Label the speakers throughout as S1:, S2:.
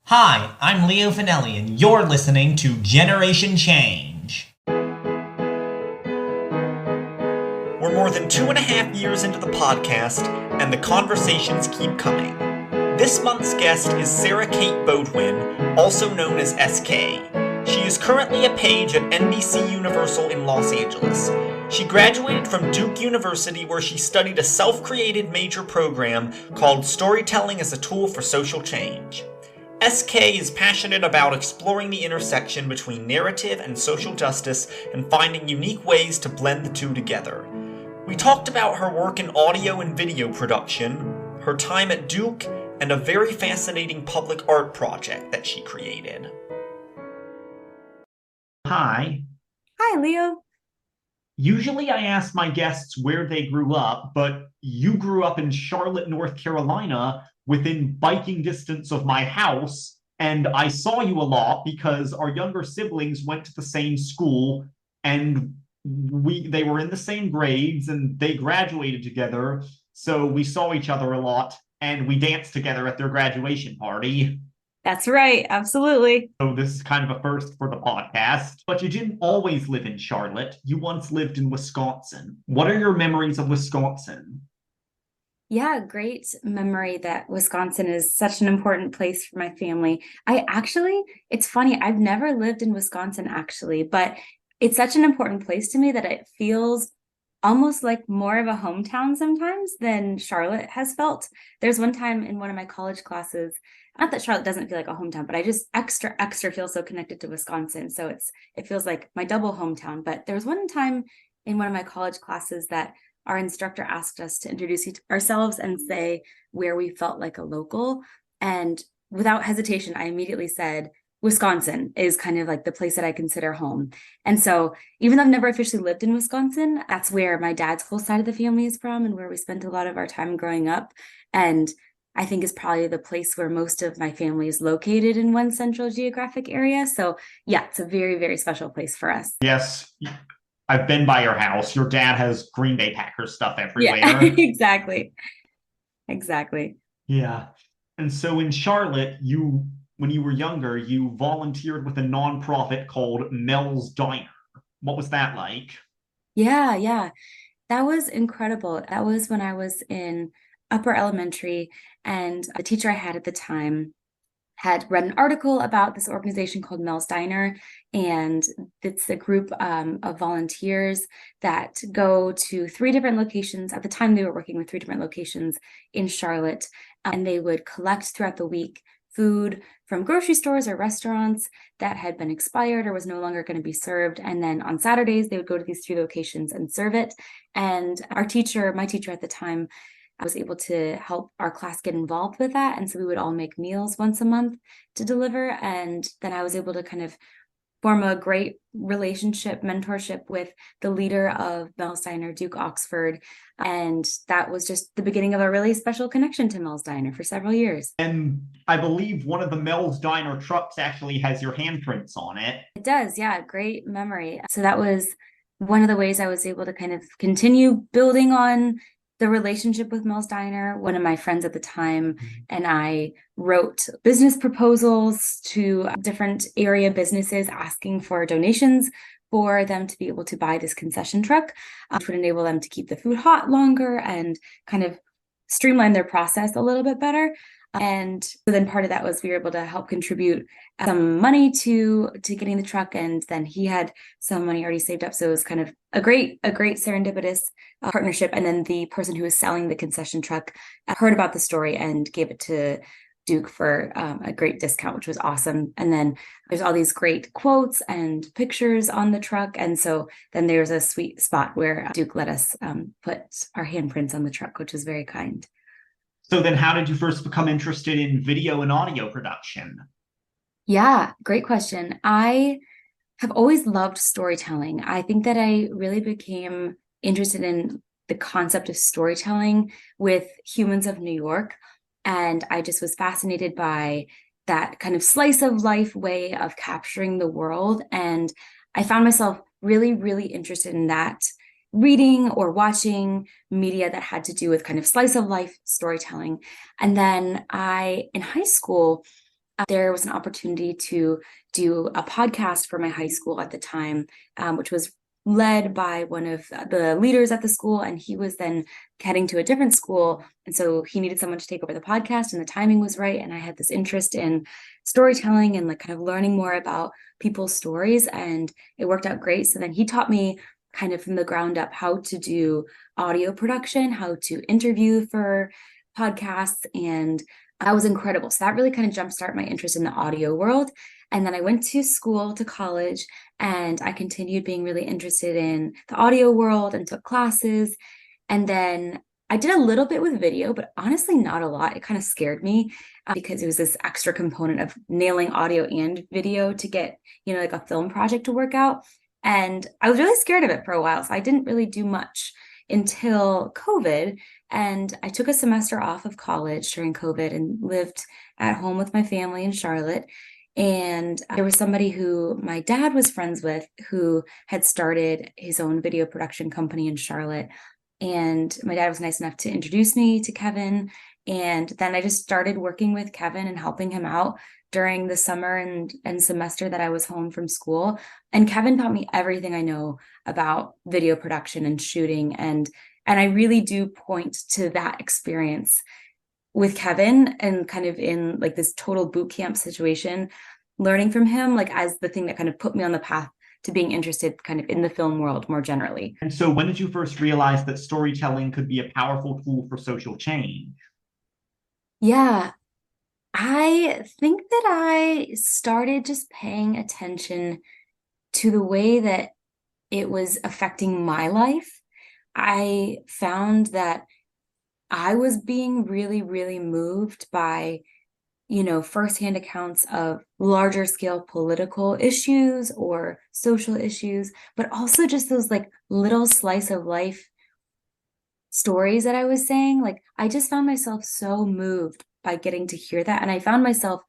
S1: Hi, I'm Leo Finelli, and you're listening to Generation Change. We're more than 2.5 years into the podcast, and the conversations keep coming. This month's guest is Sara Kate Baudhuin, also known as SK. She is currently a page at NBC Universal in Los Angeles. She graduated from Duke University, where she studied a self-created major program called Storytelling as a Tool for Social Change. SK is passionate about exploring the intersection between narrative and social justice and finding unique ways to blend the two together. We talked about her work in audio and video production, her time at Duke, and a very fascinating public art project that she created. Hi.
S2: Hi, Leo.
S1: Usually I ask my guests where they grew up, but you grew up in Charlotte, North Carolina, within biking distance of my house, and I saw you a lot because our younger siblings went to the same school, and they were in the same grades and they graduated together, so we saw each other a lot and we danced together at their graduation party.
S2: That's right. Absolutely.
S1: So this is kind of a first for the podcast. But you didn't always live in Charlotte. You once lived in Wisconsin. What are your memories of Wisconsin?
S2: Yeah, great memory that Wisconsin is such an important place for my family. It's funny, I've never lived in Wisconsin actually, but it's such an important place to me that it feels almost like more of a hometown sometimes than Charlotte has felt. There's one time in one of my college classes, not that Charlotte doesn't feel like a hometown, but I just extra feel so connected to Wisconsin. So it feels like my double hometown. But there was one time in one of my college classes that our instructor asked us to introduce ourselves and say where we felt like a local. And without hesitation, I immediately said, Wisconsin is kind of like the place that I consider home. And so even though I've never officially lived in Wisconsin, that's where my dad's whole side of the family is from and where we spent a lot of our time growing up. And I think is probably the place where most of my family is located in one central geographic area. So yeah, it's a very, very special place for us.
S1: Yes, I've been by your house. Your dad has Green Bay Packers stuff
S2: Yeah,
S1: everywhere.
S2: exactly. Exactly.
S1: Yeah. And so in Charlotte, when you were younger, you volunteered with a nonprofit called Mel's Diner. What was that like?
S2: Yeah. That was incredible. That was when I was in upper elementary, and the teacher I had at the time had read an article about this organization called Mel's Diner, and it's a group of volunteers that go to three different locations. At the time, they were working with three different locations in Charlotte, and they would collect throughout the week food from grocery stores or restaurants that had been expired or was no longer going to be served. And then on Saturdays, they would go to these three locations and serve it. And my teacher at the time, I was able to help our class get involved with that. And so we would all make meals once a month to deliver. And then I was able to kind of form a great relationship, mentorship with the leader of Mel's Diner, Duke Oxford. And that was just the beginning of a really special connection to Mel's Diner for several years.
S1: And I believe one of the Mel's Diner trucks actually has your handprints on it.
S2: It does, yeah, great memory. So that was one of the ways I was able to kind of continue building on the relationship with Mel's Diner. One of my friends at the time and I wrote business proposals to different area businesses asking for donations for them to be able to buy this concession truck, which would enable them to keep the food hot longer and kind of streamline their process a little bit better. And so then part of that was we were able to help contribute some money to getting the truck, and then he had some money already saved up. So it was kind of a great serendipitous partnership. And then the person who was selling the concession truck heard about the story and gave it to Duke for a great discount, which was awesome. And then there's all these great quotes and pictures on the truck. And so then there's a sweet spot where Duke let us put our handprints on the truck, which was very kind.
S1: So then how did you first become interested in video and audio production?
S2: Yeah, great question. I have always loved storytelling. I think that I really became interested in the concept of storytelling with Humans of New York. And I just was fascinated by that kind of slice of life way of capturing the world. And I found myself really, really interested in that, reading or watching media that had to do with kind of slice of life storytelling. And then in high school, there was an opportunity to do a podcast for my high school at the time, which was led by one of the leaders at the school, and he was then heading to a different school, and so he needed someone to take over the podcast, and the timing was right, and I had this interest in storytelling and like kind of learning more about people's stories, and it worked out great. So then he taught me kind of from the ground up how to do audio production, how to interview for podcasts, and that was incredible. So that really kind of jumpstarted my interest in the audio world. And then I went to school, to college, and I continued being really interested in the audio world and took classes. And then I did a little bit with video, but honestly, not a lot. It kind of scared me because it was this extra component of nailing audio and video to get, like a film project to work out. And I was really scared of it for a while. So I didn't really do much until COVID. And I took a semester off of college during COVID and lived at home with my family in Charlotte. And there was somebody who my dad was friends with who had started his own video production company in Charlotte. And my dad was nice enough to introduce me to Kevin. And then I just started working with Kevin and helping him out during the summer and semester that I was home from school. And Kevin taught me everything I know about video production and shooting. And I really do point to that experience with Kevin and kind of in like this total boot camp situation, learning from him, like as the thing that kind of put me on the path to being interested kind of in the film world more generally.
S1: And so when did you first realize that storytelling could be a powerful tool for social change?
S2: Yeah, I think that I started just paying attention to the way that it was affecting my life. I found that I was being really, really moved by, firsthand accounts of larger scale political issues or social issues, but also just those like little slice of life stories that I was saying. Like, I just found myself so moved by getting to hear that. And I found myself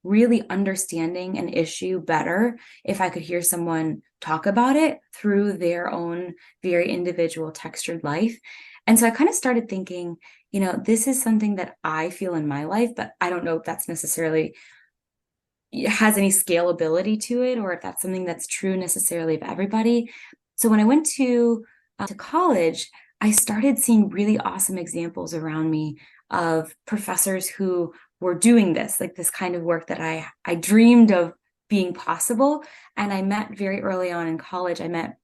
S2: really understanding an issue better if I could hear someone talk about it through their own very individual textured life. And so I kind of started thinking, this is something that I feel in my life, but I don't know if that's necessarily has any scalability to it or if that's something that's true necessarily of everybody. So when I went to college, I started seeing really awesome examples around me of professors who were doing this, like this kind of work that I dreamed of being possible. And I met very early on in college, I met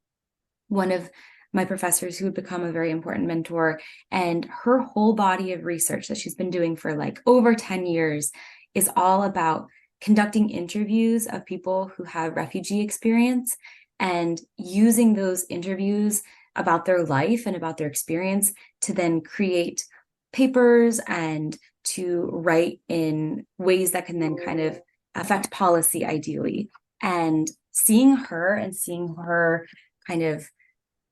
S2: one of my professors who would become a very important mentor. And her whole body of research that she's been doing for like over 10 years is all about conducting interviews of people who have refugee experience and using those interviews about their life and about their experience to then create papers and to write in ways that can then kind of affect policy ideally. And seeing her kind of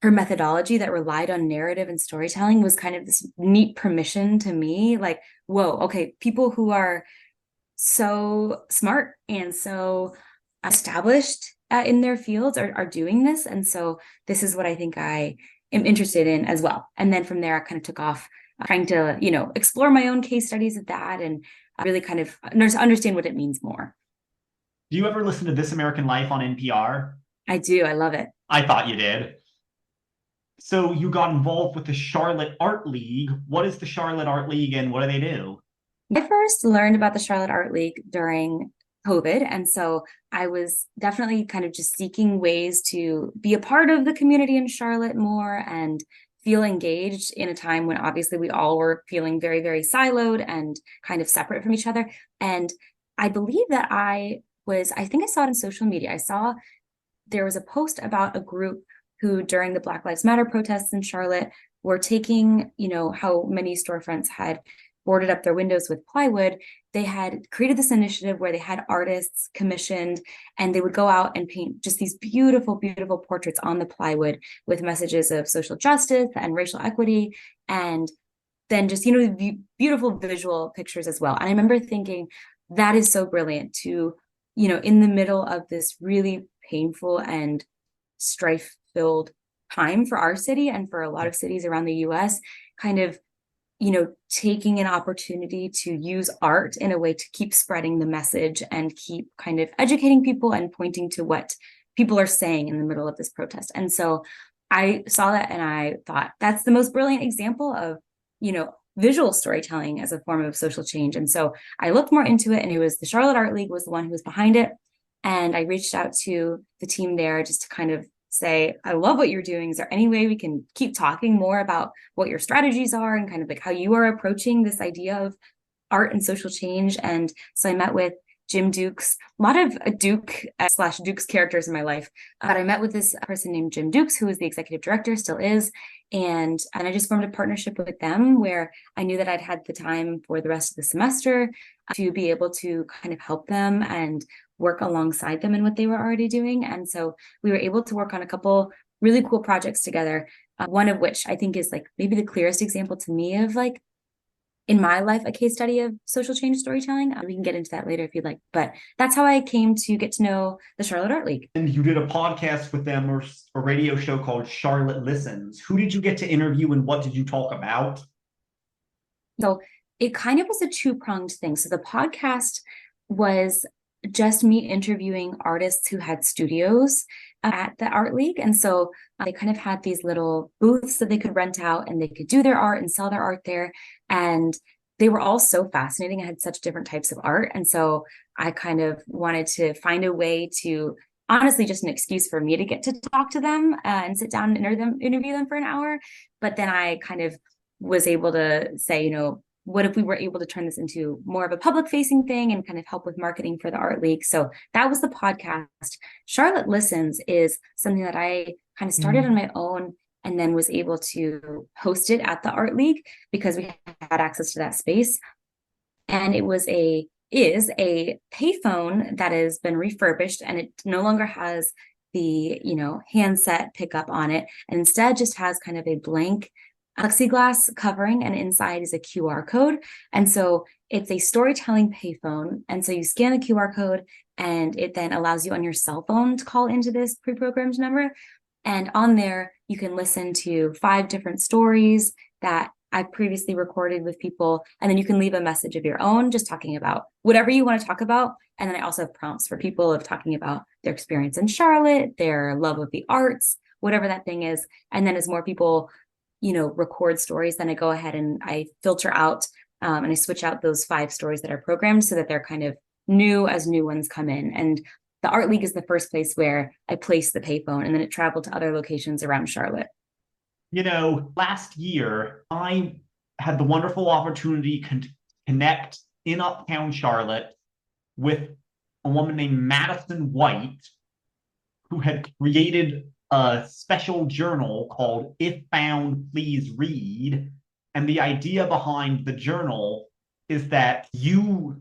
S2: her methodology that relied on narrative and storytelling was kind of this neat permission to me, like, whoa, okay, people who are so smart and so established in their fields are doing this. And so this is what I think I am interested in as well. And then from there, I kind of took off trying to, explore my own case studies of that and really kind of understand what it means more.
S1: Do you ever listen to This American Life on NPR?
S2: I do. I love it.
S1: I thought you did. So you got involved with the Charlotte Art League. What is the Charlotte Art League and what do they do?
S2: I first learned about the Charlotte Art League during COVID. And so I was definitely kind of just seeking ways to be a part of the community in Charlotte more and feel engaged in a time when obviously we all were feeling very, very siloed and kind of separate from each other. And I believe that I think I saw it in social media. I saw there was a post about a group who during the Black Lives Matter protests in Charlotte were taking, how many storefronts had boarded up their windows with plywood. They had created this initiative where they had artists commissioned and they would go out and paint just these beautiful, beautiful portraits on the plywood with messages of social justice and racial equity. And then just, beautiful visual pictures as well. And I remember thinking that is so brilliant to, in the middle of this really painful and strife-filled time for our city and for a lot of cities around the US, kind of taking an opportunity to use art in a way to keep spreading the message and keep kind of educating people and pointing to what people are saying in the middle of this protest. And so I saw that and I thought that's the most brilliant example of, visual storytelling as a form of social change. And so I looked more into it, and it was the Charlotte Art League was the one who was behind it. And I reached out to the team there just to kind of say, I love what you're doing. Is there any way we can keep talking more about what your strategies are and kind of like how you are approaching this idea of art and social change? And so I met with Jim Dukes, a lot of Duke slash Dukes characters in my life. But I met with this person named Jim Dukes, who is the executive director, still is. And I just formed a partnership with them where I knew that I'd had the time for the rest of the semester to be able to kind of help them and work alongside them in what they were already doing. And so we were able to work on a couple really cool projects together. One of which I think is like maybe the clearest example to me of like in my life, a case study of social change storytelling. We can get into that later if you'd like, but that's how I came to get to know the Charlotte Art League.
S1: And you did a podcast with them or a radio show called Charlotte Listens. Who did you get to interview and what did you talk about?
S2: So it kind of was a two-pronged thing. So the podcast was just me interviewing artists who had studios at the Art League. And so they kind of had these little booths that they could rent out and they could do their art and sell their art there. And they were all so fascinating. I had such different types of art. And so I kind of wanted to find a way to, honestly, just an excuse for me to get to talk to them and sit down and interview them for an hour. But then I kind of was able to say, what if we were able to turn this into more of a public facing thing and kind of help with marketing for the Art League? So that was the podcast. Charlotte Listens is something that I kind of started on my own and then was able to host it at the Art League because we had access to that space. And it is a payphone that has been refurbished, and it no longer has the, handset pickup on it, and instead just has kind of a blank plexiglass covering, and inside is a QR code. And so it's a storytelling payphone. And so you scan the QR code and it then allows you on your cell phone to call into this pre-programmed number. And on there, you can listen to 5 different stories that I previously recorded with people. And then you can leave a message of your own, just talking about whatever you want to talk about. And then I also have prompts for people of talking about their experience in Charlotte, their love of the arts, whatever that thing is. And then as more people record stories, then I go ahead and I filter out and I switch out those 5 stories that are programmed so that they're kind of new as new ones come in. And the Art League is the first place where I placed the payphone, and then it traveled to other locations around Charlotte.
S1: Last year, I had the wonderful opportunity to connect in Uptown Charlotte with a woman named Madison White, who had created a special journal called If Found, Please Read. And the idea behind the journal is that you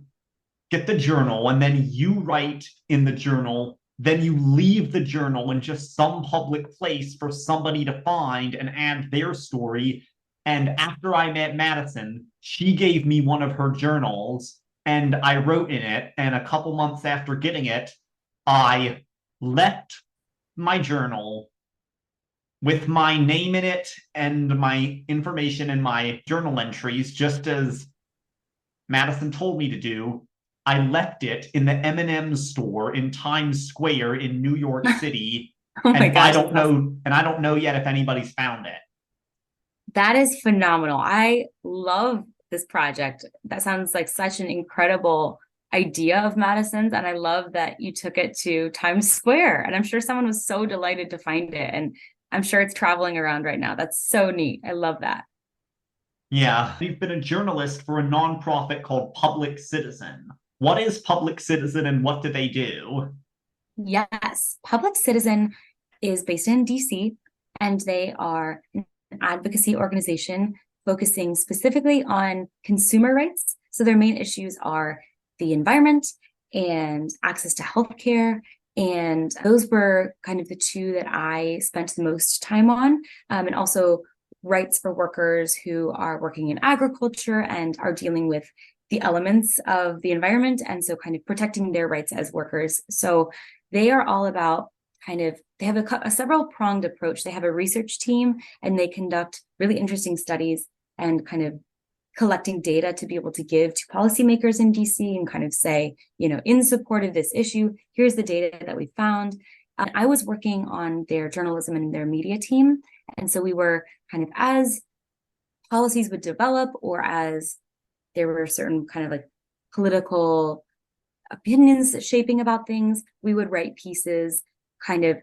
S1: get the journal and then you write in the journal, then you leave the journal in just some public place for somebody to find and add their story. And after I met Madison, she gave me one of her journals and I wrote in it. And a couple months after getting it, I left my journal with my name in it and my information and my journal entries, just as Madison told me to do. I left it in the M&M store in Times Square in New York City.
S2: Oh my gosh,
S1: I don't know yet if anybody's found it.
S2: That is phenomenal. I love this project. That sounds like such an incredible idea of Madison's. And I love that you took it to Times Square. And I'm sure someone was so delighted to find it. And I'm sure it's traveling around right now. That's so neat. I love that.
S1: Yeah. You've been a journalist for a nonprofit called Public Citizen. What is Public Citizen and what do they do?
S2: Yes. Public Citizen is based in DC, and they are an advocacy organization focusing specifically on consumer rights. So their main issues are the environment and access to healthcare. And those were kind of the 2 that I spent the most time on. And also rights for workers who are working in agriculture and are dealing with the elements of the environment. And so kind of protecting their rights as workers. So they are all about they have a several pronged approach. They have a research team and they conduct really interesting studies and kind of collecting data to be able to give to policymakers in DC and kind of say, in support of this issue, here's the data that we found. I was working on their journalism and their media team. And so we were kind of, as policies would develop or as there were certain kind of like political opinions shaping about things, we would write pieces kind of,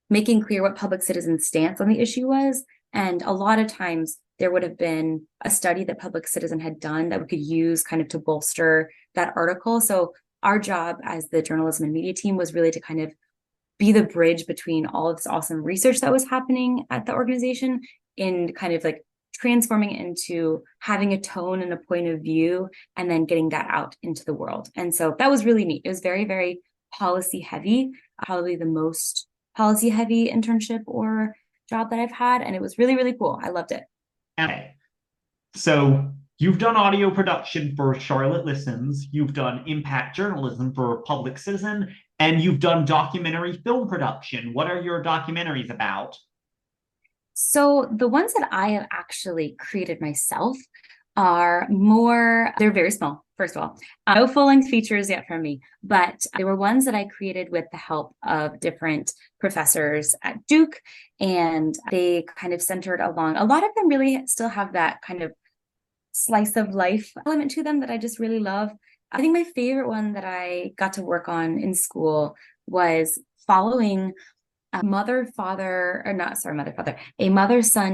S2: making clear what public citizen's stance on the issue was. And a lot of times there would have been a study that Public Citizen had done that we could use kind of to bolster that article. So our job as the journalism and media team was really to kind of be the bridge between all of this awesome research that was happening at the organization in kind of like transforming it into having a tone and a point of view and then getting that out into the world. And so that was really neat. It was very, very policy heavy, probably the most policy heavy internship or job that I've had. And it was really, really cool. I loved it.
S1: Okay. So you've done audio production for Charlotte Listens, you've done impact journalism for Public Citizen, and you've done documentary film production. What are your documentaries about?
S2: So the ones that I have actually created myself are they're very small, first of all. No full-length features yet from me, but they were ones that I created with the help of different professors at Duke, and they kind of centered along, a lot of them really still have that kind of slice of life element to them that I just really love. I think my favorite one that I got to work on in school was following a mother-son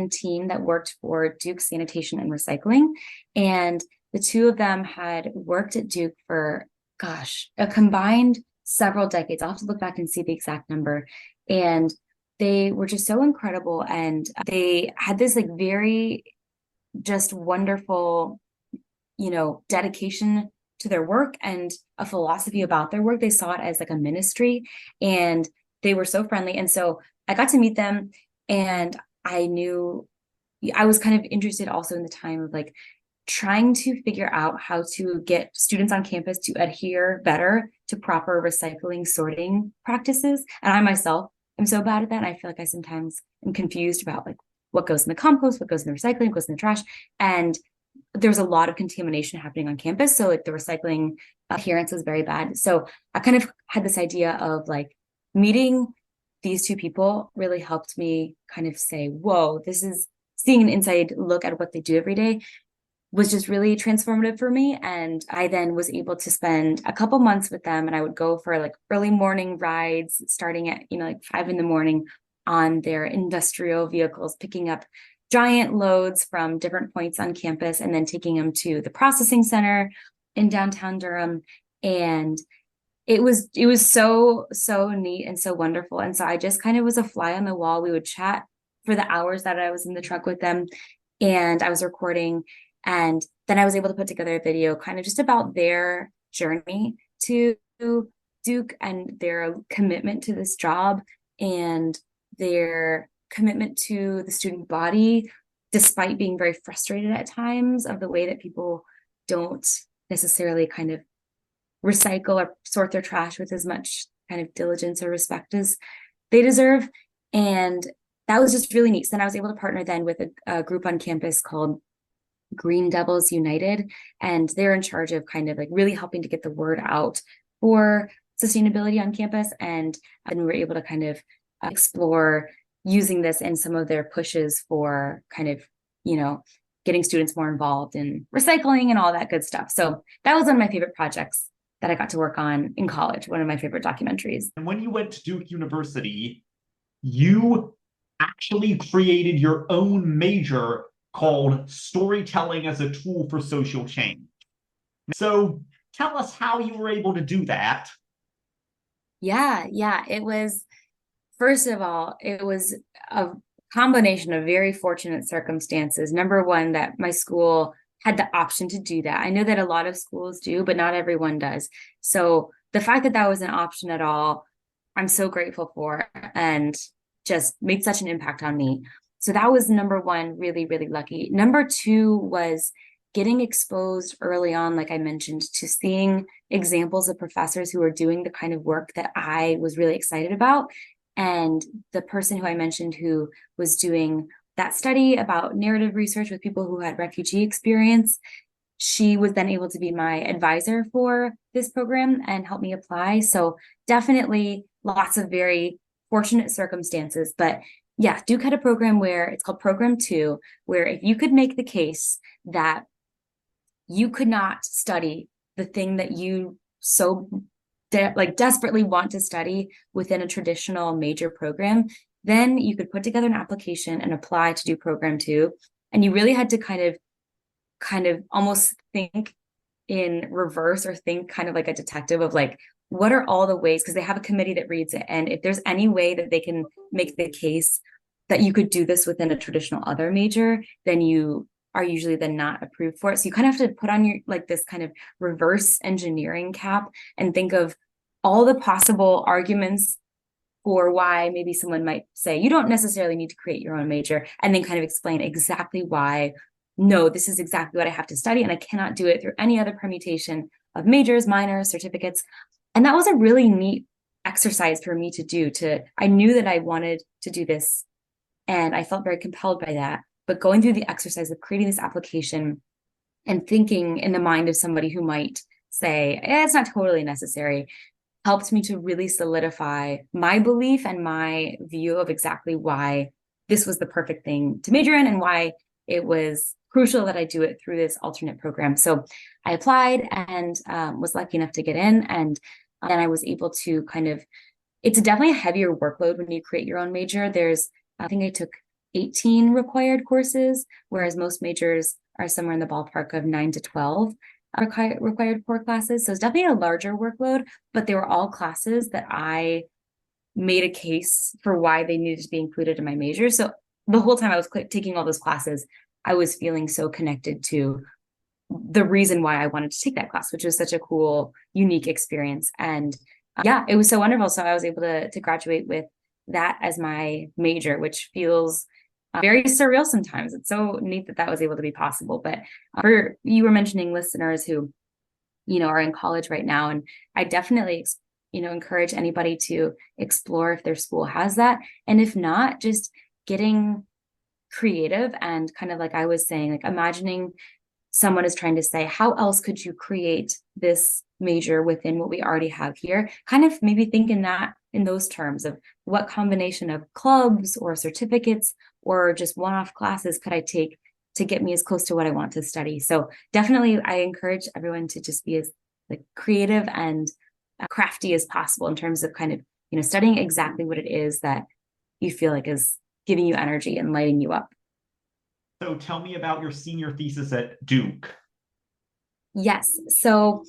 S2: team that worked for Duke Sanitation and Recycling. And the two of them had worked at Duke for, a combined several decades. I'll have to look back and see the exact number. And they were just so incredible. And they had this like very just wonderful, dedication to their work and a philosophy about their work. They saw it as like a ministry, and they were so friendly. And so I got to meet them, and I knew I was kind of interested also in the time of like trying to figure out how to get students on campus to adhere better to proper recycling sorting practices. And I myself am so bad at that. And I feel like I sometimes am confused about like what goes in the compost, what goes in the recycling, what goes in the trash. And there's a lot of contamination happening on campus. So like the recycling adherence was very bad. So I kind of had this idea of like meeting these two people really helped me kind of say, whoa, this is seeing an inside look at what they do every day was just really transformative for me. And I then was able to spend a couple months with them, and I would go for like early morning rides starting at, like 5 a.m. on their industrial vehicles, picking up giant loads from different points on campus and then taking them to the processing center in downtown Durham. And it was so neat and so wonderful. And so I just kind of was a fly on the wall. We would chat for the hours that I was in the truck with them, and I was recording. And then I was able to put together a video kind of just about their journey to Duke and their commitment to this job and their commitment to the student body, despite being very frustrated at times of the way that people don't necessarily kind of recycle or sort their trash with as much kind of diligence or respect as they deserve. And that was just really neat. So then I was able to partner then with a group on campus called Green Devils United, and they're in charge of kind of like really helping to get the word out for sustainability on campus. And we were able to kind of explore using this in some of their pushes for kind of, getting students more involved in recycling and all that good stuff. So that was one of my favorite projects that I got to work on in college, one of my favorite documentaries.
S1: And when you went to Duke University, you actually created your own major called Storytelling as a Tool for Social Change. So tell us how you were able to do that.
S2: Yeah. It was, first of all, it was a combination of very fortunate circumstances. Number one, that my school had the option to do that. I know that a lot of schools do, but not everyone does. So the fact that that was an option at all, I'm so grateful for, and just made such an impact on me. So that was number one, really, really lucky. Number two was getting exposed early on, like I mentioned, to seeing examples of professors who were doing the kind of work that I was really excited about. And the person who I mentioned who was doing that study about narrative research with people who had refugee experience. She was then able to be my advisor for this program and help me apply. So definitely lots of very fortunate circumstances. But yeah, Duke had a program where it's called Program 2, where if you could make the case that you could not study the thing that you so desperately want to study within a traditional major program, then you could put together an application and apply to do Program 2. And you really had to kind of almost think in reverse, or think kind of like a detective of like, what are all the ways, because they have a committee that reads it, and if there's any way that they can make the case that you could do this within a traditional other major, then you are usually then not approved for it. So you kind of have to put on your like this kind of reverse engineering cap and think of all the possible arguments for why maybe someone might say you don't necessarily need to create your own major, and then kind of explain exactly why, no, this is exactly what I have to study, and I cannot do it through any other permutation of majors, minors, certificates. And that was a really neat exercise for me to do. I knew that I wanted to do this, and I felt very compelled by that. But going through the exercise of creating this application and thinking in the mind of somebody who might say, it's not totally necessary, helped me to really solidify my belief and my view of exactly why this was the perfect thing to major in, and why it was crucial that I do it through this alternate program. So I applied and was lucky enough to get in. And then I was able to it's definitely a heavier workload when you create your own major. I think I took 18 required courses, whereas most majors are somewhere in the ballpark of 9 to 12 required core classes. So it's definitely a larger workload, but they were all classes that I made a case for why they needed to be included in my major. So the whole time I was taking all those classes, I was feeling so connected to the reason why I wanted to take that class, which was such a cool, unique experience. And yeah, it was so wonderful. So I was able to graduate with that as my major, which feels very surreal sometimes. It's so neat that was able to be possible. But you were mentioning listeners who, are in college right now, and I definitely, encourage anybody to explore if their school has that. And if not, just getting creative and kind of like I was saying, like imagining someone is trying to say, how else could you create this major within what we already have here? Kind of maybe think in those terms of what combination of clubs or certificates or just one-off classes could I take to get me as close to what I want to study. So definitely I encourage everyone to just be as like creative and crafty as possible in terms of kind of, studying exactly what it is that you feel like is giving you energy and lighting you up.
S1: So tell me about your senior thesis at Duke.
S2: Yes. So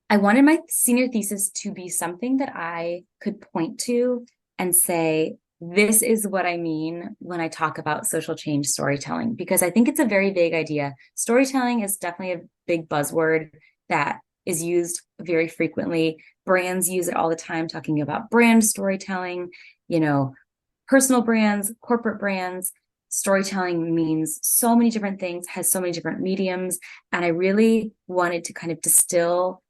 S2: I wanted my senior thesis to be something that I could point to and say, this is what I mean when I talk about social change storytelling, because I think it's a very vague idea. Storytelling is definitely a big buzzword that is used very frequently. Brands use it all the time, talking about brand storytelling, personal brands, corporate brands. Storytelling means so many different things, has so many different mediums. And I really wanted to kind of distill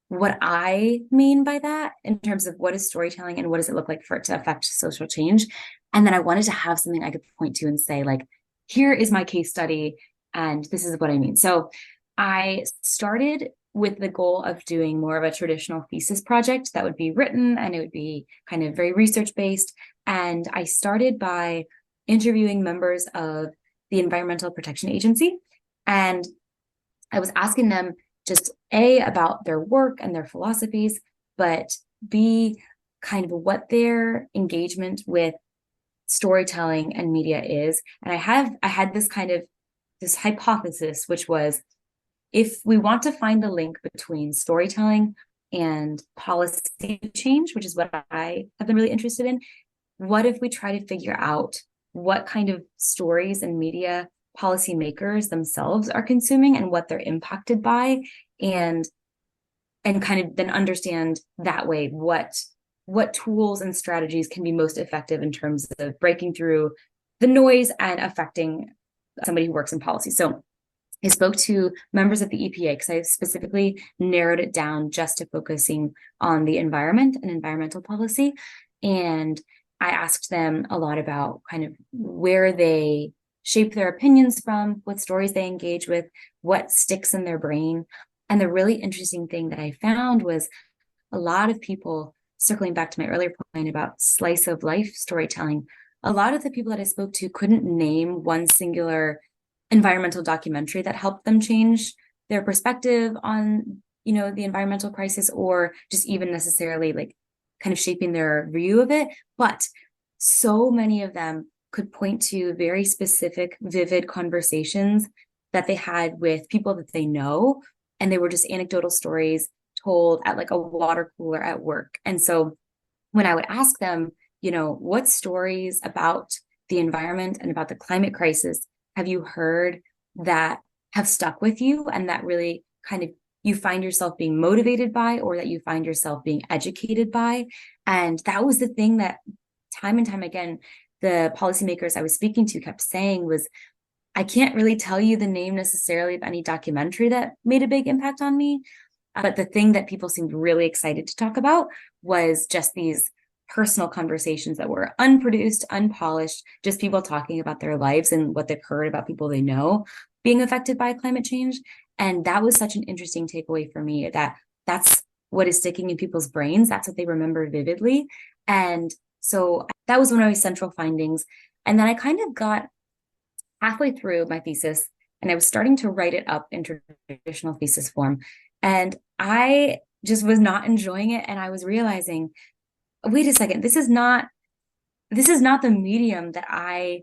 S2: what I mean by that in terms of what is storytelling and what does it look like for it to affect social change. And then I wanted to have something I could point to and say, like, here is my case study, and this is what I mean. So I started with the goal of doing more of a traditional thesis project that would be written and it would be kind of very research-based. And I started by interviewing members of the Environmental Protection Agency. And I was asking them just A, about their work and their philosophies, but B, kind of what their engagement with storytelling and media is. And I had this hypothesis, which was, if we want to find a link between storytelling and policy change, which is what I have been really interested in, what if we try to figure out what kind of stories and media policymakers themselves are consuming and what they're impacted by, and kind of then understand that way what tools and strategies can be most effective in terms of breaking through the noise and affecting somebody who works in policy. So I spoke to members of the EPA because I specifically narrowed it down just to focusing on the environment and environmental policy. And I asked them a lot about kind of where they shape their opinions from, what stories they engage with, what sticks in their brain. And the really interesting thing that I found was a lot of people, circling back to my earlier point about slice of life storytelling, a lot of the people that I spoke to couldn't name one singular environmental documentary that helped them change their perspective on, the environmental crisis, or just even necessarily like kind of shaping their view of it. But so many of them could point to very specific, vivid conversations that they had with people that they know. And they were just anecdotal stories told at like a water cooler at work. And so when I would ask them, what stories about the environment and about the climate crisis have you heard that have stuck with you and that really kind of you find yourself being motivated by, or that you find yourself being educated by? And that was the thing that time and time again, the policymakers I was speaking to kept saying was, I can't really tell you the name necessarily of any documentary that made a big impact on me. But the thing that people seemed really excited to talk about was just these personal conversations that were unproduced, unpolished, just people talking about their lives and what they've heard about people they know being affected by climate change. And that was such an interesting takeaway for me, that that's what is sticking in people's brains. That's what they remember vividly. And so that was one of my central findings. And then I kind of got halfway through my thesis and I was starting to write it up in traditional thesis form. And I just was not enjoying it. And I was realizing, wait a second, this is not the medium that I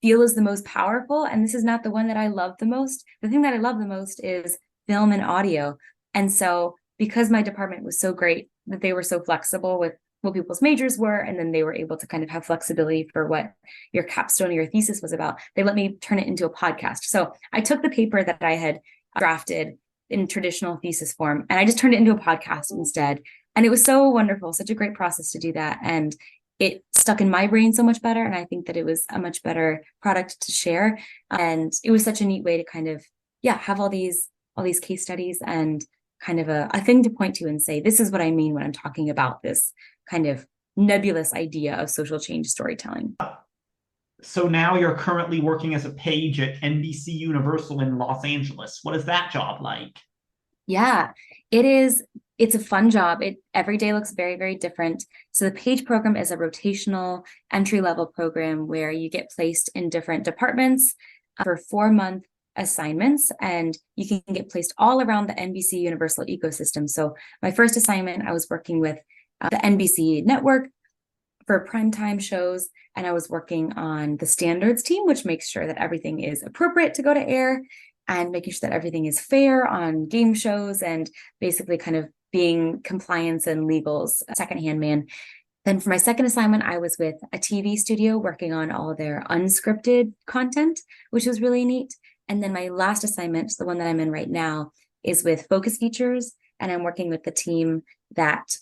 S2: feel is the most powerful. And this is not the one that I love the most. The thing that I love the most is film and audio. And so because my department was so great that they were so flexible with what people's majors were, and then they were able to kind of have flexibility for what your capstone or your thesis was about, they let me turn it into a podcast. So I took the paper that I had drafted in traditional thesis form, and I just turned it into a podcast instead. And it was so wonderful, such a great process to do that. And it stuck in my brain so much better. And I think that it was a much better product to share. And it was such a neat way to kind of, have all these case studies and kind of a thing to point to and say, this is what I mean when I'm talking about this kind of nebulous idea of social change storytelling.
S1: So now you're currently working as a page at NBC Universal in Los Angeles. What is that job like?
S2: Yeah, it is. It's a fun job. Every day looks very, very different. So the PAGE program is a rotational entry-level program where you get placed in different departments for 4-month assignments, and you can get placed all around the NBC Universal ecosystem. So my first assignment, I was working with the NBC network for primetime shows, and I was working on the standards team, which makes sure that everything is appropriate to go to air, and making sure that everything is fair on game shows, and basically kind of being compliance and legals secondhand man. Then for my second assignment, I was with a TV studio working on all of their unscripted content, which was really neat. And then my last assignment, the one that I'm in right now, is with Focus Features, and I'm working with the team that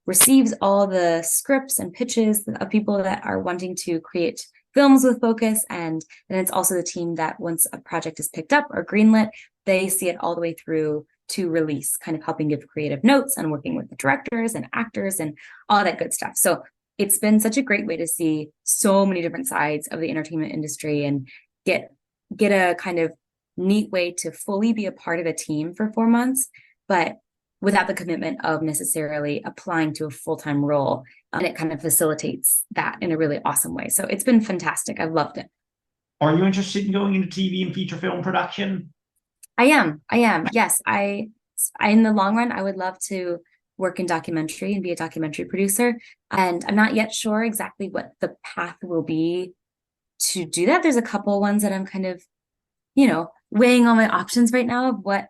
S2: receives all the scripts and pitches of people that are wanting to create films with Focus. And then it's also the team that once a project is picked up or greenlit, they see it all the way through to release, kind of helping give creative notes and working with the directors and actors and all that good stuff. So it's been such a great way to see so many different sides of the entertainment industry and get a kind of neat way to fully be a part of a team for 4 months, but without the commitment of necessarily applying to a full-time role. And it kind of facilitates that in a really awesome way. So it's been fantastic. I've loved it.
S1: Are you interested in going into TV and feature film production?
S2: I am. Yes. I in the long run, I would love to work in documentary and be a documentary producer. And I'm not yet sure exactly what the path will be to do that. There's a couple ones that I'm kind of, weighing all my options right now of what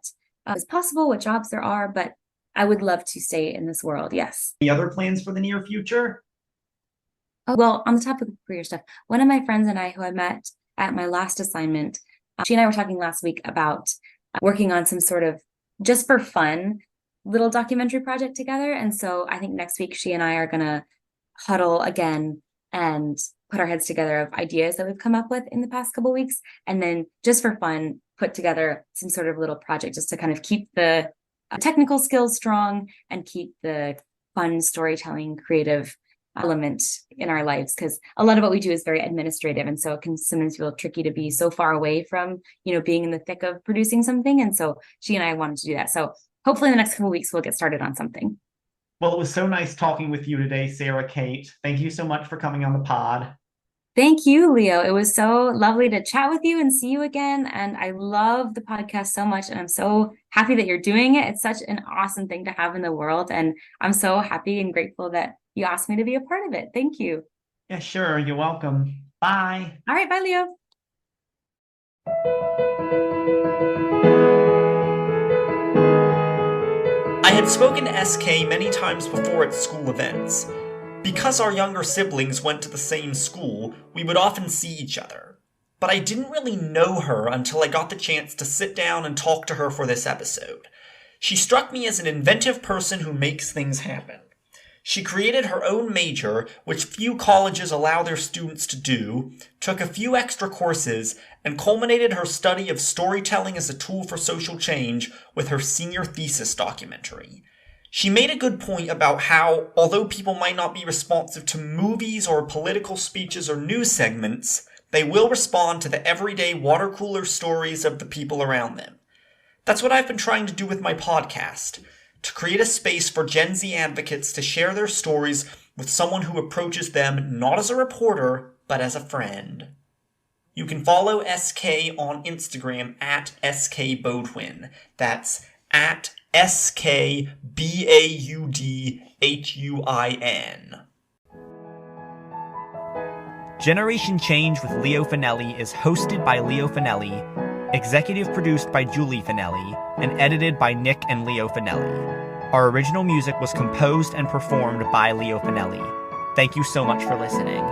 S2: is possible, what jobs there are, but I would love to stay in this world. Yes.
S1: Any other plans for the near future?
S2: Oh, well, on the topic of career stuff, one of my friends and I who I met at my last assignment, she and I were talking last week about working on some sort of just for fun little documentary project together. And so I think next week she and I are going to huddle again and put our heads together of ideas that we've come up with in the past couple of weeks. And then just for fun, put together some sort of little project just to kind of keep the technical skills strong and keep the fun storytelling, creative element in our lives, because a lot of what we do is very administrative, and so it can sometimes feel tricky to be so far away from being in the thick of producing something. And so she and I wanted to do that, so hopefully in the next couple of weeks we'll get started on something.
S1: Well, it was so nice talking with you today, Sarah Kate. Thank you so much for coming on the pod.
S2: Thank you, Leo. It was so lovely to chat with you and see you again. And I love the podcast so much. And I'm so happy that you're doing it. It's such an awesome thing to have in the world. And I'm so happy and grateful that you asked me to be a part of it. Thank you.
S1: Yeah, sure. You're welcome. Bye.
S2: All right. Bye, Leo.
S1: I had spoken to SK many times before at school events. Because our younger siblings went to the same school, we would often see each other. But I didn't really know her until I got the chance to sit down and talk to her for this episode. She struck me as an inventive person who makes things happen. She created her own major, which few colleges allow their students to do, took a few extra courses, and culminated her study of storytelling as a tool for social change with her senior thesis documentary. She made a good point about how, although people might not be responsive to movies or political speeches or news segments, they will respond to the everyday water cooler stories of the people around them. That's what I've been trying to do with my podcast, to create a space for Gen Z advocates to share their stories with someone who approaches them not as a reporter, but as a friend. You can follow SK on Instagram at SKBaudhuin. That's at SKBaudhuin. Generation Change with Leo Finelli is hosted by Leo Finelli, executive produced by Julie Finelli, and edited by Nick and Leo Finelli. Our original music was composed and performed by Leo Finelli. Thank you so much for listening.